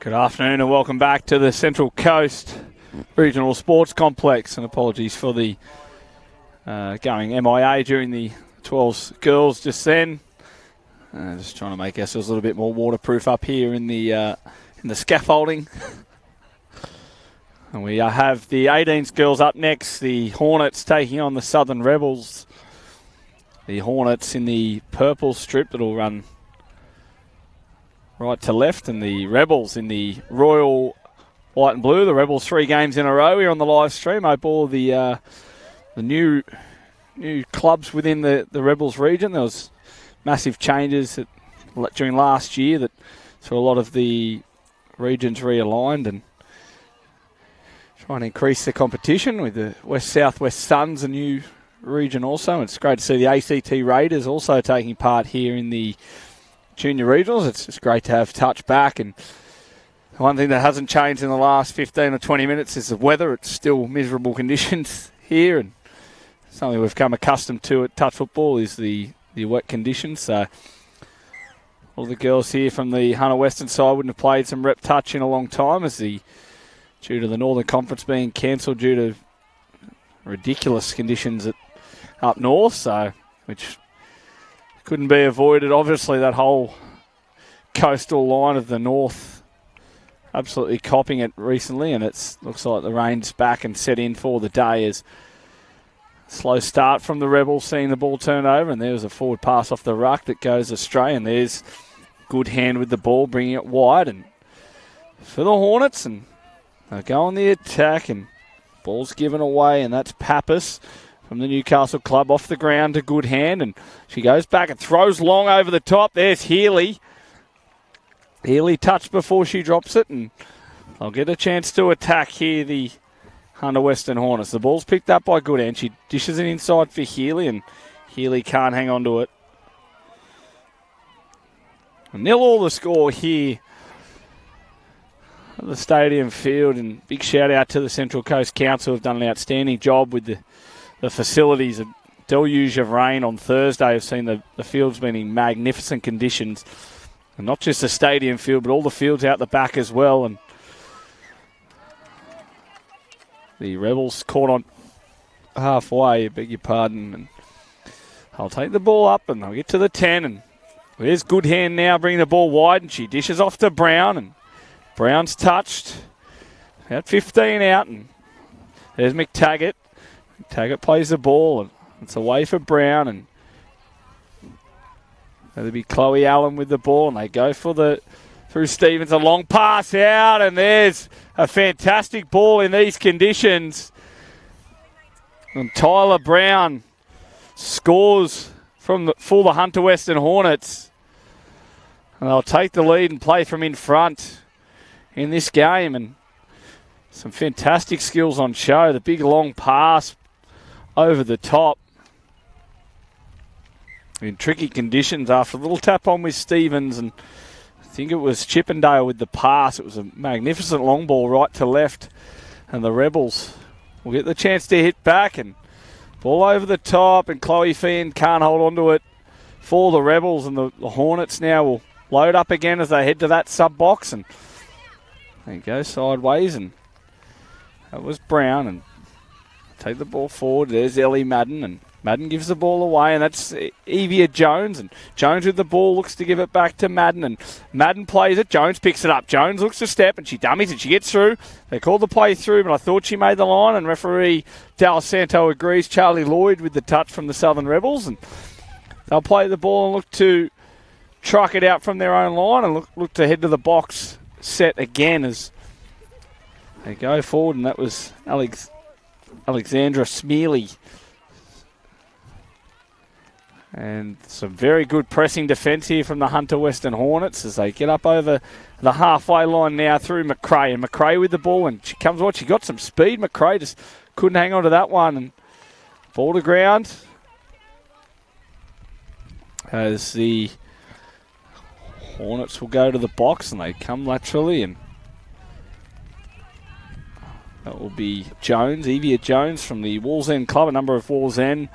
Good afternoon and welcome back to the Central Coast Regional Sports Complex. And apologies for the going MIA during the 12s girls just then. Just trying to make ourselves a little bit more waterproof up here in the scaffolding. And we have the 18s girls up next. The Hornets taking on the Southern Rebels. The Hornets in the purple strip that'll run right to left, and the Rebels in the royal white and blue. The Rebels 3 games in a row here on the live stream. I bore the new clubs within the Rebels region. There was massive changes during last year that saw a lot of the regions realigned and trying to increase the competition with the West Southwest Suns, a new region also. And it's great to see the ACT Raiders also taking part here in the junior regionals. It's great to have touch back, and one thing that hasn't changed in the last 15 or 20 minutes is the weather. It's still miserable conditions here, and something we've come accustomed to at touch football is the wet conditions. So all the girls here from the Hunter Western side wouldn't have played some rep touch in a long time, due to the Northern Conference being cancelled due to ridiculous conditions up north, so which couldn't be avoided. Obviously, that whole coastal line of the north absolutely copping it recently, and it looks like the rain's back and set in for the day. As slow start from the Rebels, seeing the ball turn over, and there's a forward pass off the ruck that goes astray, and there's good hand with the ball, bringing it wide, and for the Hornets, and they go on the attack, and ball's given away, and that's Pappas from the Newcastle club off the ground to good hand, and she goes back and throws long over the top. There's Healy. Healy touched before she drops it, and I'll get a chance to attack here the Hunter Western Hornets. The ball's picked up by Goodhand. She dishes it inside for Healy, and Healy can't hang on to it. 0-0 the score here at the Stadium Field, and big shout out to the Central Coast Council, who have done an outstanding job with the facilities. A deluge of rain on Thursday. I've seen the fields being in magnificent conditions. And not just the stadium field, but all the fields out the back as well. And the Rebels caught on halfway, beg your pardon. And I'll take the ball up and I'll get to the 10. And there's Goodhand now bringing the ball wide, and she dishes off to Brown. And Brown's touched. About 15 out, and there's McTaggart. Taggart plays the ball, and it's away for Brown, and that'll be Chloe Allen with the ball, and they go for through Stevens, a long pass out, and there's a fantastic ball in these conditions. And Tyler Brown scores for the Hunter Western Hornets, and they'll take the lead and play from in front in this game, and some fantastic skills on show. The big long pass over the top in tricky conditions after a little tap on with Stevens, and I think it was Chippendale with the pass. It was a magnificent long ball right to left, and the Rebels will get the chance to hit back, and ball over the top, and Chloe Finn can't hold on to it for the Rebels, and the Hornets now will load up again as they head to that sub box, and they go sideways, and that was Brown, and take the ball forward. There's Ellie Madden, and Madden gives the ball away, and that's Evia Jones, and Jones with the ball looks to give it back to Madden, and Madden plays it. Jones picks it up. Jones looks to step, and she dummies, and she gets through. They called the play through, but I thought she made the line, and referee Dal Santo agrees. Charlie Lloyd with the touch from the Southern Rebels, and they'll play the ball and look to truck it out from their own line, and look to head to the box set again as they go forward, and that was Alexandra Smearley. And some very good pressing defence here from the Hunter Western Hornets as they get up over the halfway line now through McRae. And McRae with the ball, and she comes what? She got some speed. McRae just couldn't hang on to that one. And ball to ground as the Hornets will go to the box, and they come laterally, and that will be Jones, Evia Jones from the Wallsend Club, a number of Wallsend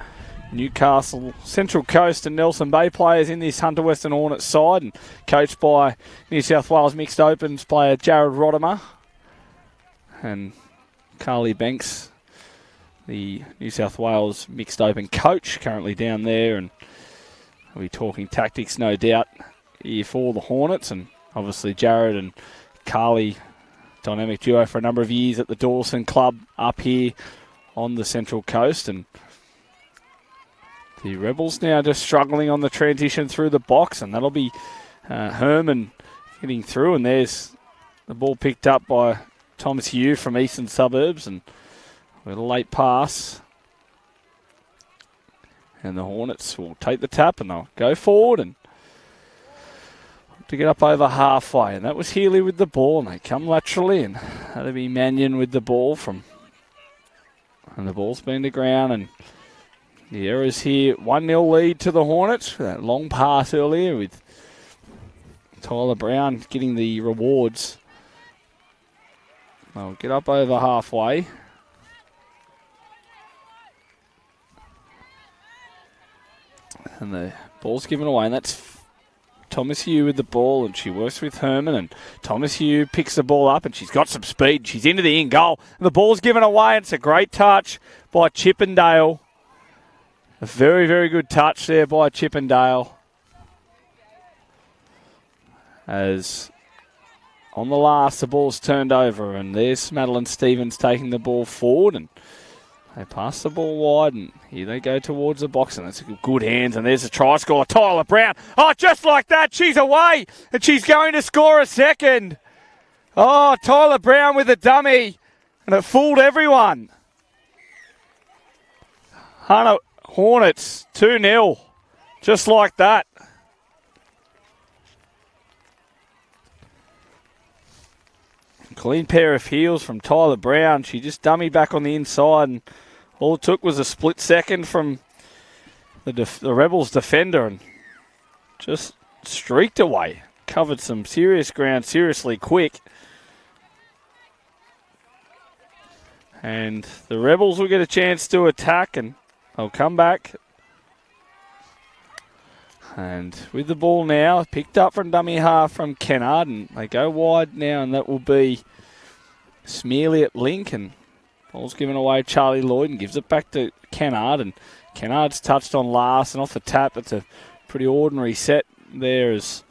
Newcastle, Central Coast and Nelson Bay players in this Hunter Western Hornets side, and coached by New South Wales Mixed Opens player Jared Rodimer and Carly Banks, the New South Wales Mixed Open coach, currently down there, and we'll be talking tactics, no doubt, here for the Hornets. And obviously Jared and Carly, dynamic duo for a number of years at the Dawson Club up here on the Central Coast. And the Rebels now just struggling on the transition through the box, and that'll be Herman getting through. And there's the ball picked up by Thomas Hugh from Eastern Suburbs, and with a late pass. And the Hornets will take the tap and they'll go forward and to get up over halfway. And that was Healy with the ball, and they come laterally, and that'll be Mannion with the ball and the ball's been to ground, and the errors here. 1-0 lead to the Hornets. That long pass earlier with Tyler Brown getting the rewards. They'll get up over halfway. And the ball's given away, and that's Thomas Hugh with the ball, and she works with Herman, and Thomas Hugh picks the ball up, and she's got some speed. She's into the in goal, and the ball's given away, and it's a great touch by Chippendale. A very, very good touch there by Chippendale. As on the last, the ball's turned over, and there's Madeline Stevens taking the ball forward, and they pass the ball wide, and here they go towards the box, and that's good hands, and there's a try scorer, Tyler Brown. Oh, just like that, she's away, and she's going to score a second. Oh, Tyler Brown with a dummy, and it fooled everyone. Hunter Hornets, 2-0, just like that. Clean pair of heels from Tyler Brown. She just dummied back on the inside, and all it took was a split second from the Rebels defender, and just streaked away. Covered some serious ground seriously quick. And the Rebels will get a chance to attack, and they'll come back. And with the ball now, picked up from dummy half from Kennard, and they go wide now, and that will be Smearley at link, and ball's given away Charlie Lloyd, and gives it back to Kennard, and Kennard's touched on last, and off the tap, it's a pretty ordinary set there as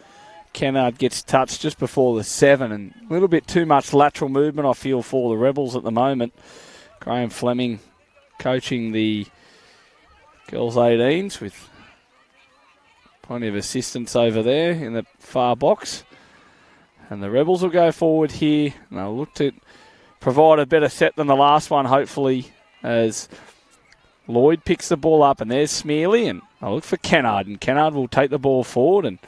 Kennard gets touched just before the 7, and a little bit too much lateral movement, I feel, for the Rebels at the moment. Graham Fleming coaching the girls 18s with plenty of assistance over there in the far box. And the Rebels will go forward here, and they'll look to provide a better set than the last one, hopefully, as Lloyd picks the ball up, and there's Smearley, and they'll look for Kennard, and Kennard will take the ball forward, and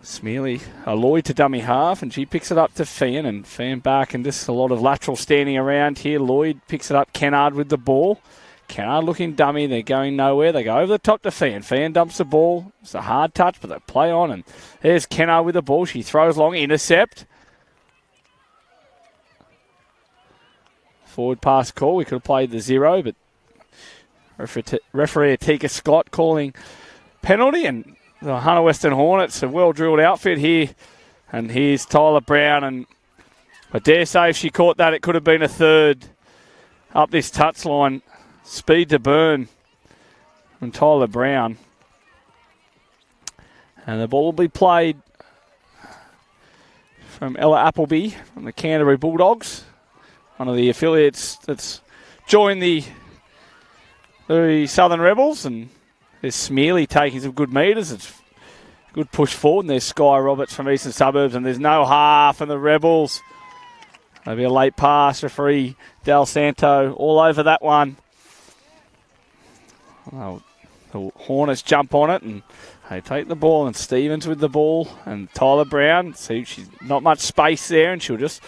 Smearley, Lloyd to dummy half, and she picks it up to Fan, and Fan back, and just a lot of lateral standing around here. Lloyd picks it up, Kennard with the ball. Kennard looking dummy, they're going nowhere. They go over the top to Fan. Fan dumps the ball. It's a hard touch, but they play on, and there's Kennard with the ball. She throws long, intercept. Forward pass call. We could have played the 0, but referee Atika Scott calling penalty, and the Hunter Western Hornets, a well-drilled outfit here. And here's Tyler Brown, and I dare say if she caught that, it could have been a third up this touchline. Speed to burn from Tyler Brown. And the ball will be played from Ella Appleby from the Canterbury Bulldogs, one of the affiliates that's joined the Southern Rebels. And there's Smearley taking some good metres. It's a good push forward. And there's Sky Roberts from Eastern Suburbs. And there's no half, and the Rebels, maybe a late pass. Referee Del Santo all over that one. Oh, the Hornets jump on it, and they take the ball, and Stevens with the ball, and Tyler Brown. See, she's not much space there, and she'll just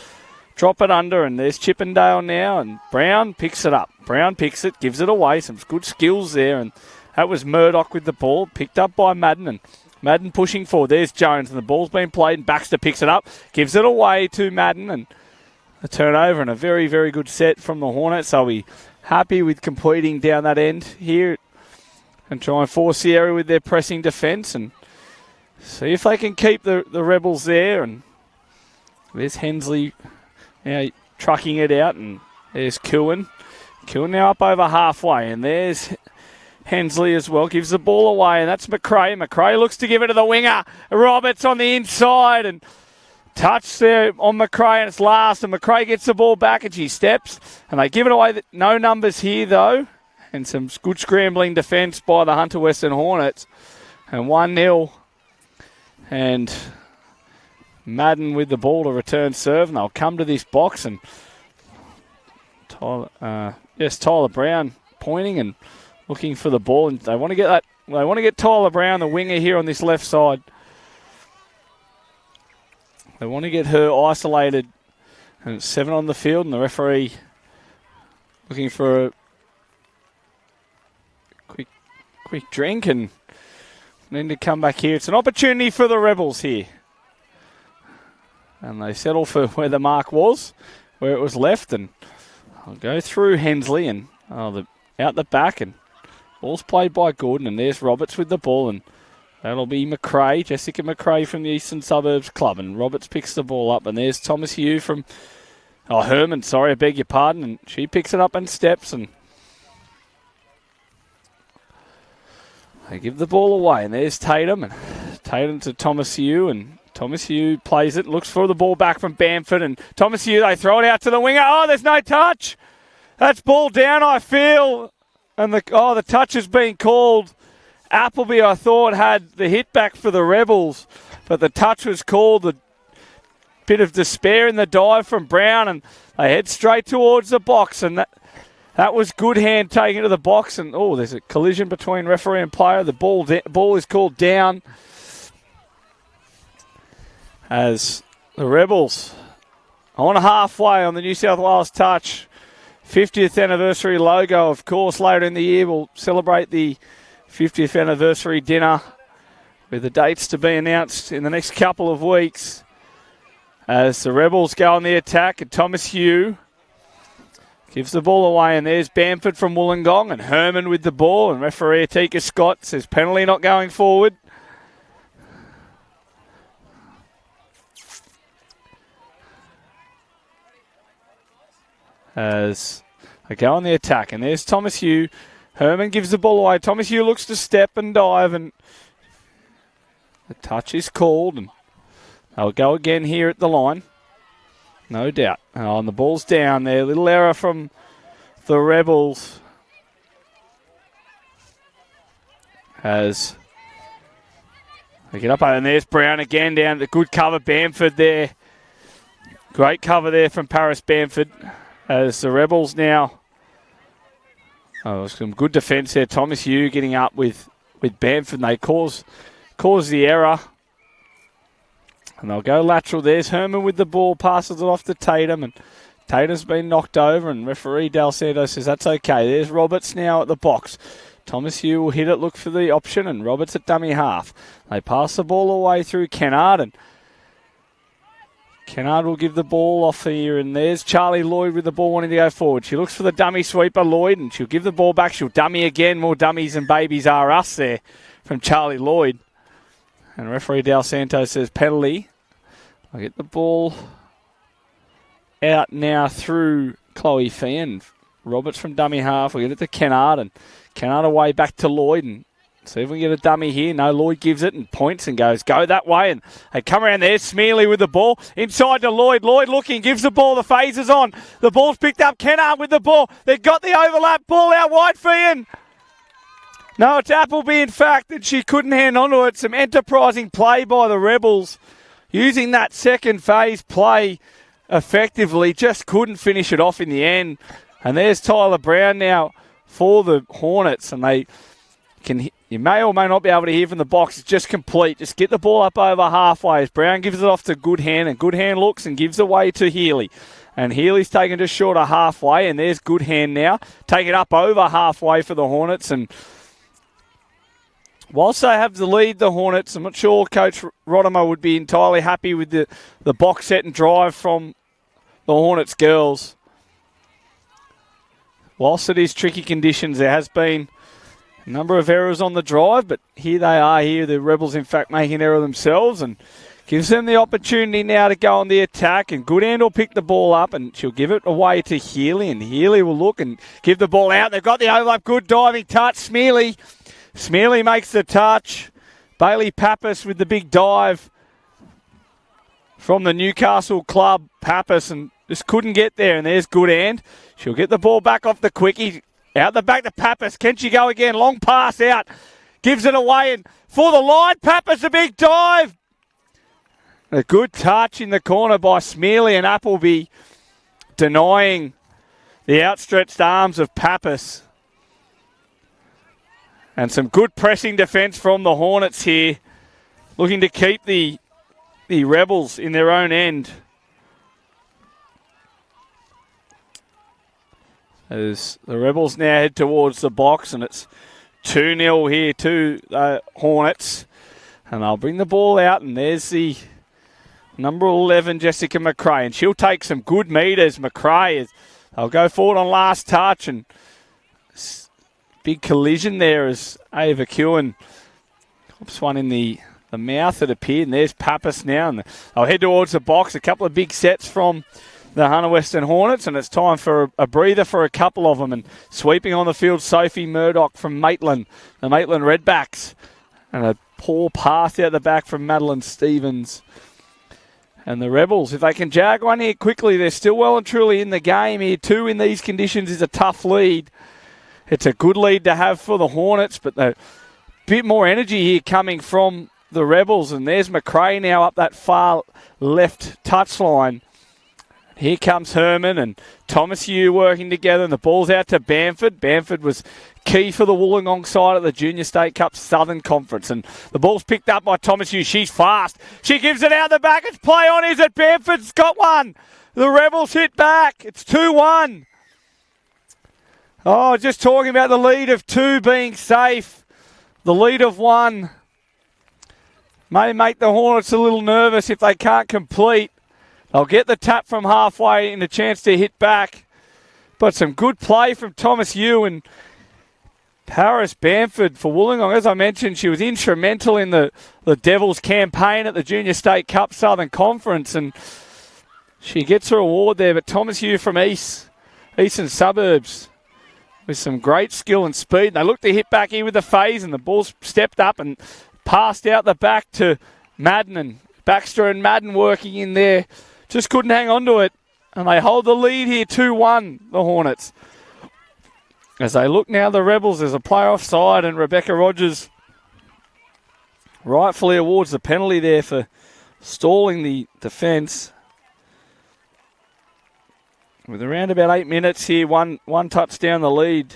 drop it under, and there's Chippendale now, and Brown picks it up. Brown picks it, gives it away, some good skills there, and that was Murdoch with the ball, picked up by Madden, and Madden pushing forward. There's Jones, and the ball's been played, and Baxter picks it up, gives it away to Madden, and a turnover, and a very, very good set from the Hornets. They'll be happy with completing down that end here and try and force the area with their pressing defence and see if they can keep the Rebels there. And there's Hensley now trucking it out, and there's Cohen. Cohen now up over halfway, and there's Hensley as well. Gives the ball away, and that's McRae. McRae looks to give it to the winger. Roberts on the inside, and touch there on McRae, and it's last, and McRae gets the ball back, and she steps, and they give it away. No numbers here, though, and some good scrambling defence by the Hunter Western Hornets, and 1-0, and Madden with the ball to return serve, and they'll come to this box, and Tyler Brown pointing and looking for the ball, and they want to get that. They want to get Tyler Brown, the winger, here on this left side. They want to get her isolated, and it's 7 on the field, and the referee looking for a quick drink and need to come back here. It's an opportunity for the Rebels here, and they settle for where the mark was, where it was left, and I'll go through Hensley and out the back, and ball's played by Gordon, and there's Roberts with the ball, and that'll be McRae, Jessica McRae from the Eastern Suburbs Club, and Roberts picks the ball up, and there's Thomas Hugh from Herman, sorry, I beg your pardon, and she picks it up and steps, and they give the ball away, and there's Tatum, and Tatum to Thomas Hugh, and Thomas Hugh plays it, looks for the ball back from Bamford, and Thomas Hugh, they throw it out to the winger. Oh, there's no touch. That's ball down, I feel. And the touch has been called. Appleby, I thought, had the hit back for the Rebels, but the touch was called. A bit of despair in the dive from Brown, and they head straight towards the box, and that was good hand taken to the box, and there's a collision between referee and player. The ball is called down as the Rebels on halfway on the New South Wales Touch 50th anniversary logo. Of course, later in the year we'll celebrate the 50th anniversary dinner with the dates to be announced in the next couple of weeks as the Rebels go on the attack, and Thomas Hugh gives the ball away, and there's Bamford from Wollongong, and Herman with the ball, and referee Atika Scott says penalty not going forward. As they go on the attack, and there's Thomas Hugh. Herman gives the ball away. Thomas Hugh looks to step and dive, and the touch is called, and they'll go again here at the line. No doubt. And the ball's down there. Little error from the Rebels as they get up, and there's Brown again down. The good cover, Bamford there. Great cover there from Paris Bamford. As the Rebels now, some good defence there. Thomas Hugh getting up with Bamford, and they cause the error. And they'll go lateral. There's Herman with the ball, passes it off to Tatum, and Tatum's been knocked over, and referee Del Santos says that's okay. There's Roberts now at the box. Thomas Hugh will hit it, look for the option, and Roberts at dummy half. They pass the ball away through Kennard, and Kennard will give the ball off here, and there's Charlie Lloyd with the ball wanting to go forward. She looks for the dummy sweeper, Lloyd, and she'll give the ball back. She'll dummy again. More dummies and babies are us there from Charlie Lloyd. And referee Del Santos says penalty. I get the ball out now through Chloe Finn. Roberts from dummy half. We get it to Kennard, and Kennard away back to Lloyd, and see if we can get a dummy here. No, Lloyd gives it and points and goes, go that way. And they come around there. Smearley with the ball. Inside to Lloyd. Lloyd looking, gives the ball. The phases on. The ball's picked up. Kennard with the ball. They've got the overlap. Ball out wide for Ian. No, it's Appleby, in fact, that she couldn't hand onto it. Some enterprising play by the Rebels. Using that second phase play effectively. Just couldn't finish it off in the end. And there's Tyler Brown now for the Hornets. And they can... You may or may not be able to hear from the box. It's just complete. Just get the ball up over halfway as Brown gives it off to Goodhand, and Goodhand looks and gives away to Healy. And Healy's taken just short of halfway, and there's Goodhand now. Take it up over halfway for the Hornets. And whilst they have the lead, the Hornets, I'm not sure Coach Rodimer would be entirely happy with the box set and drive from the Hornets girls. whilst it is tricky conditions, there has been a number of errors on the drive, but here they are here. The Rebels, in fact, making an error themselves and gives them the opportunity now to go on the attack. And Goodhand will pick the ball up and she'll give it away to Healy. And Healy will look and give the ball out. They've got the overlap. Good diving touch. Smearley makes the touch. Bailey Pappas with the big dive from the Newcastle club. Pappas and just couldn't get there. And there's Goodhand. She'll get the ball back off the quickie. Out the back to Pappas. Can she go again? Long pass out. Gives it away and for the line. Pappas a big dive. A good touch in the corner by Smearley and Appleby, denying the outstretched arms of Pappas. And some good pressing defence from the Hornets here, looking to keep the Rebels in their own end. As the Rebels now head towards the box, and it's 2-0 here to Hornets. And they'll bring the ball out, and there's the number 11, Jessica McRae, and she'll take some good metres. McRae, they'll go forward on last touch, and big collision there as Ava Kewen pops one in the mouth, it appeared, and there's Pappas now, and they'll head towards the box. A couple of big sets from the Hunter Western Hornets, and it's time for a breather for a couple of them. And sweeping on the field, Sophie Murdoch from Maitland, the Maitland Redbacks, and a poor pass out the back from Madeline Stevens. And the Rebels, if they can jag one here quickly, they're still well and truly in the game here. 2 in these conditions is a tough lead. It's a good lead to have for the Hornets, but a bit more energy here coming from the Rebels. And there's McRae now up that far left touchline. Here comes Herman and Thomas Yu working together, and the ball's out to Bamford. Bamford was key for the Wollongong side at the Junior State Cup Southern Conference, and the ball's picked up by Thomas Yu. She's fast. She gives it out the back. It's play on, is it? Bamford's got one. The Rebels hit back. It's 2-1. Oh, just talking about the lead of 2 being safe. The lead of 1 may make the Hornets a little nervous if they can't complete. They'll get the tap from halfway and a chance to hit back. But some good play from Thomas Yu and Paris Bamford for Wollongong. As I mentioned, she was instrumental in the Devils campaign at the Junior State Cup Southern Conference, and she gets her award there. But Thomas Yu from Eastern Suburbs with some great skill and speed. They look to hit back here with the phase, and the ball's stepped up and passed out the back to Madden, and Baxter and Madden working in there. Just couldn't hang on to it. And they hold the lead here, 2-1, the Hornets. As they look now, the Rebels, there's a player offside, and Rebecca Rogers rightfully awards the penalty there for stalling the defence. With around about 8 minutes here, one touchdown the lead.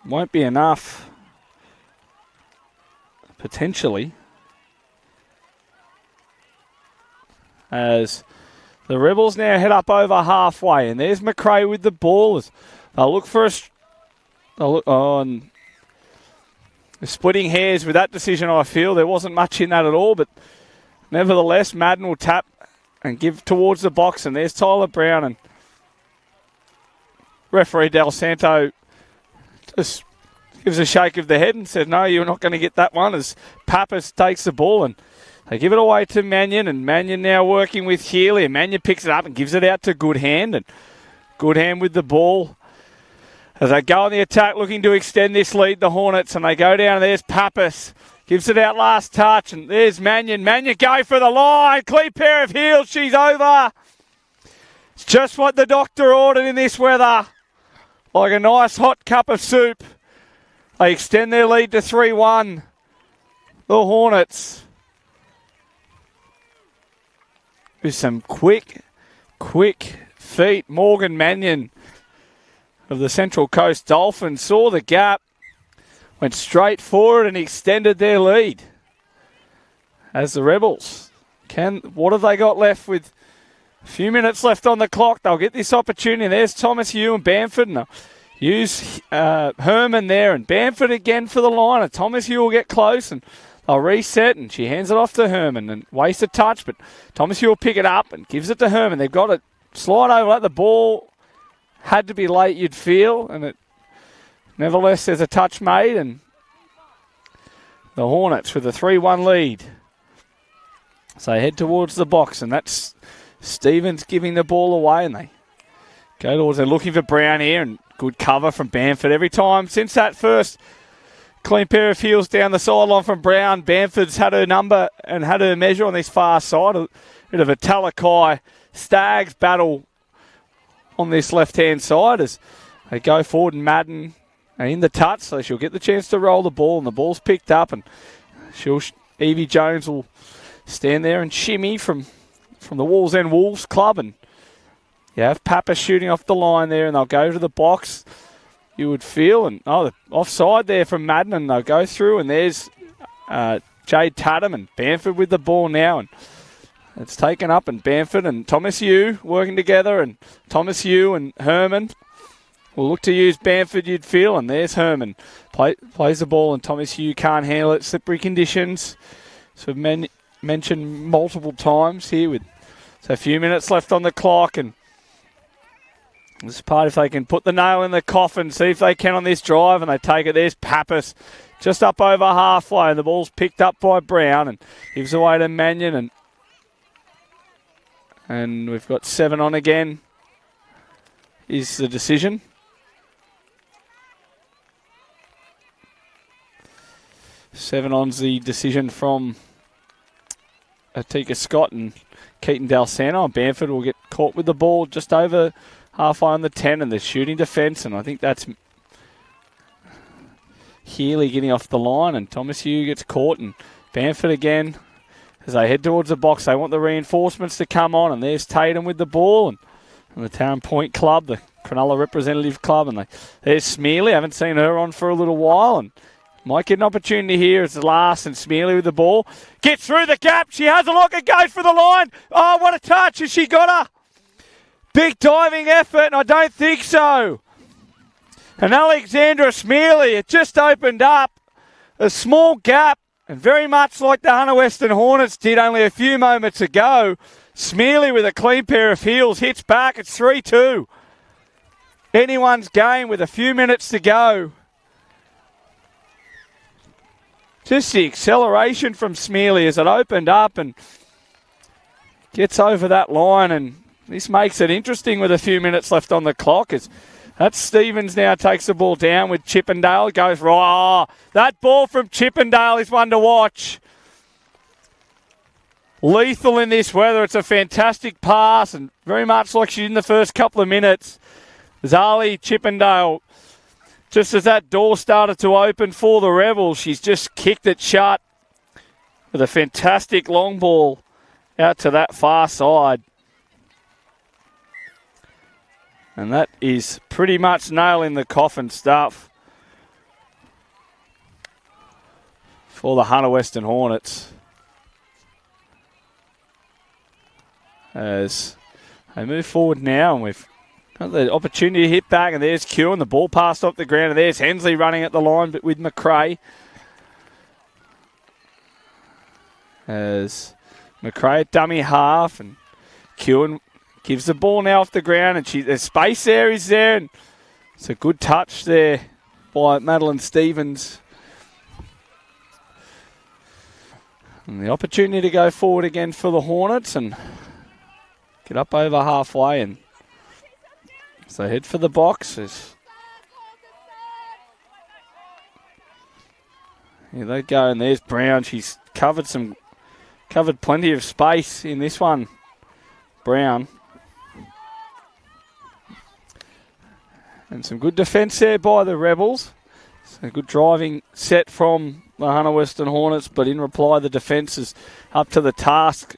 Won't be enough. Potentially. As the Rebels now head up over halfway, and there's McRae with the ball. They'll look for and they're splitting hairs with that decision, I feel. There wasn't much in that at all, but nevertheless, Madden will tap and give towards the box, and there's Tyler Brown, and referee Del Santo just gives a shake of the head and said, no, you're not going to get that one, as Pappas takes the ball, and they give it away to Mannion, and Mannion now working with Healy. And Mannion picks it up and gives it out to Goodhand. And Goodhand with the ball as they go on the attack, looking to extend this lead, the Hornets. And they go down, and there's Pappas. Gives it out last touch, and there's Mannion. Mannion go for the line. Clean pair of heels. She's over. It's just what the doctor ordered in this weather. Like a nice hot cup of soup. They extend their lead to 3-1. The Hornets. With some quick feet. Morgan Mannion of the Central Coast Dolphins saw the gap, went straight forward and extended their lead. As the Rebels, what have they got left with a few minutes left on the clock? They'll get this opportunity. There's Thomas Yu and Bamford, and they'll use Herman there, and Bamford again for the line, and Thomas Yu will get close, and they'll reset, and she hands it off to Herman and waste a touch, but Thomas Yu will pick it up and gives it to Herman. They've got to slide over, let the ball had to be late, you'd feel, and it nevertheless there's a touch made, and the Hornets with a 3-1 lead. So they head towards the box, and that's Stevens giving the ball away, and they go towards. They're looking for Brown here, and good cover from Bamford every time since that first clean pair of heels down the sideline from Brown. Bamford's had her number and had her measure on this far side. A bit of a Talakai Stags battle on this left-hand side as they go forward, and Madden in the touch, so she'll get the chance to roll the ball, and the ball's picked up, and Evie Jones will stand there and shimmy from the Walls End Wolves club, and you have Papa shooting off the line there, and they'll go to the box, you would feel, and the offside there from Madden, and they'll go through, and there's Jade Tatum and Bamford with the ball now, and it's taken up, and Bamford and Thomas Yu working together, and Thomas Yu and Herman will look to use Bamford, you'd feel, and there's Herman. Plays the ball, and Thomas Yu can't handle it. Slippery conditions. So mentioned multiple times here with a few minutes left on the clock, and this part, if they can put the nail in the coffin, see if they can on this drive, and they take it. There's Pappas just up over halfway, and the ball's picked up by Brown and gives away to Mannion, and we've got 7 on again is the decision. Seven on's the decision from Atika Scott and Keaton Dalsano. Bamford will get caught with the ball just over halfway on the 10, and the shooting defence, and I think that's Healy getting off the line, and Thomas Hugh gets caught, and Bamford again as they head towards the box. They want the reinforcements to come on, and there's Tatum with the ball, and the Town Point Club, the Cronulla representative club, and there's Smearley. Haven't seen her on for a little while, and might get an opportunity here as the last, and Smearley with the ball. Gets through the gap. She has a look and goes for the line. Oh, what a touch. Has she got her? Big diving effort, and I don't think so. And Alexandra Smearley, it just opened up a small gap, and very much like the Hunter Western Hornets did only a few moments ago, Smearley with a clean pair of heels hits back. It's 3-2. Anyone's game with a few minutes to go. Just the acceleration from Smearley as it opened up and gets over that line, and this makes it interesting with a few minutes left on the clock. That's Stevens now takes the ball down with Chippendale. Goes right. Oh, that ball from Chippendale is one to watch. Lethal in this weather. It's a fantastic pass, and very much like she did in the first couple of minutes. Zali Chippendale, just as that door started to open for the Rebels, she's just kicked it shut with a fantastic long ball out to that far side. And that is pretty much nail in the coffin stuff for the Hunter Western Hornets, as they move forward now, and we've got the opportunity to hit back, and there's Q, and the ball passed off the ground, and there's Hensley running at the line but with McRae. As McRae at dummy half, and Q gives the ball now off the ground, and the space there is there, and it's a good touch there by Madeline Stevens. And the opportunity to go forward again for the Hornets and get up over halfway, and so head for the boxes. Here they go, and there's Brown. She's covered plenty of space in this one, Brown. And some good defence there by the Rebels. So good driving set from the Hunter Western Hornets, but in reply the defence is up to the task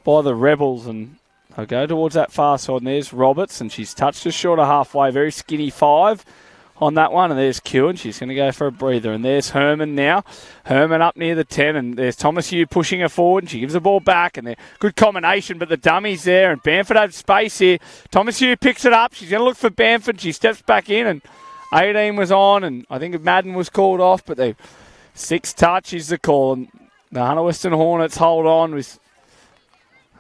by the Rebels, and they'll go towards that far side, and there's Roberts, and she's touched just short of halfway, very skinny 5 on that one, and there's Q, and she's going to go for a breather, and there's Herman now. Herman up near the 10, and there's Thomas Hugh pushing her forward, and she gives the ball back, and good combination, but the dummy's there, and Bamford has space here. Thomas Hugh picks it up. She's going to look for Bamford. She steps back in, and 18 was on, and I think Madden was called off, but the 6 touch is the call, and the Hunter Western Hornets hold on with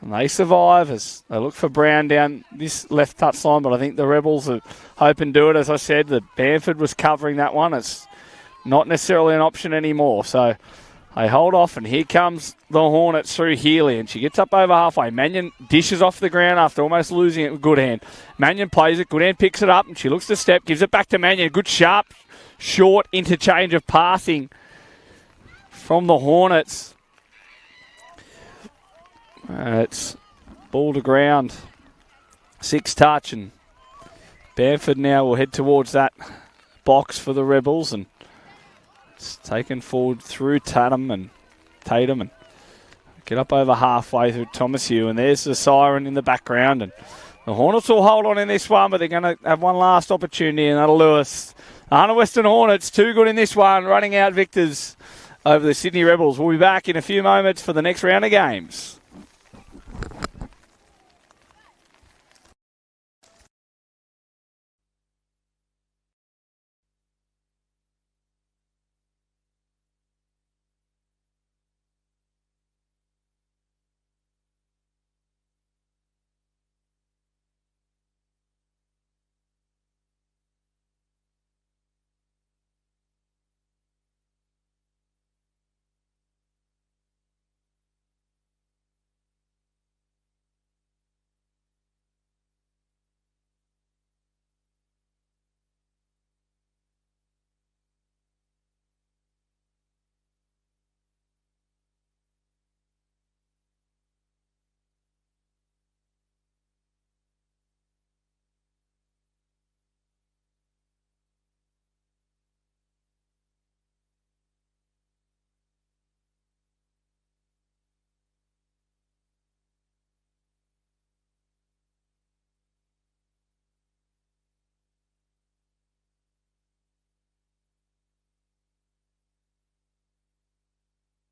And they survive as they look for Brown down this left touchline, but I think the Rebels are hoping to do it. As I said, the Bamford was covering that one. It's not necessarily an option anymore. So they hold off, and here comes the Hornets through Healy, and she gets up over halfway. Mannion dishes off the ground after almost losing it with Goodhand. Mannion plays it. Goodhand picks it up, and she looks to step, gives it back to Mannion. Good sharp, short interchange of passing from the Hornets. It's ball to ground. 6 touch, and Bamford now will head towards that box for the Rebels, and it's taken forward through Tatum and get up over halfway through Thomas Hugh, and there's the siren in the background, and the Hornets will hold on in this one, but they're going to have one last opportunity, and that'll Lewis. The Hunter Western Hornets, too good in this one, running out victors over the Sydney Rebels. We'll be back in a few moments for the next round of games.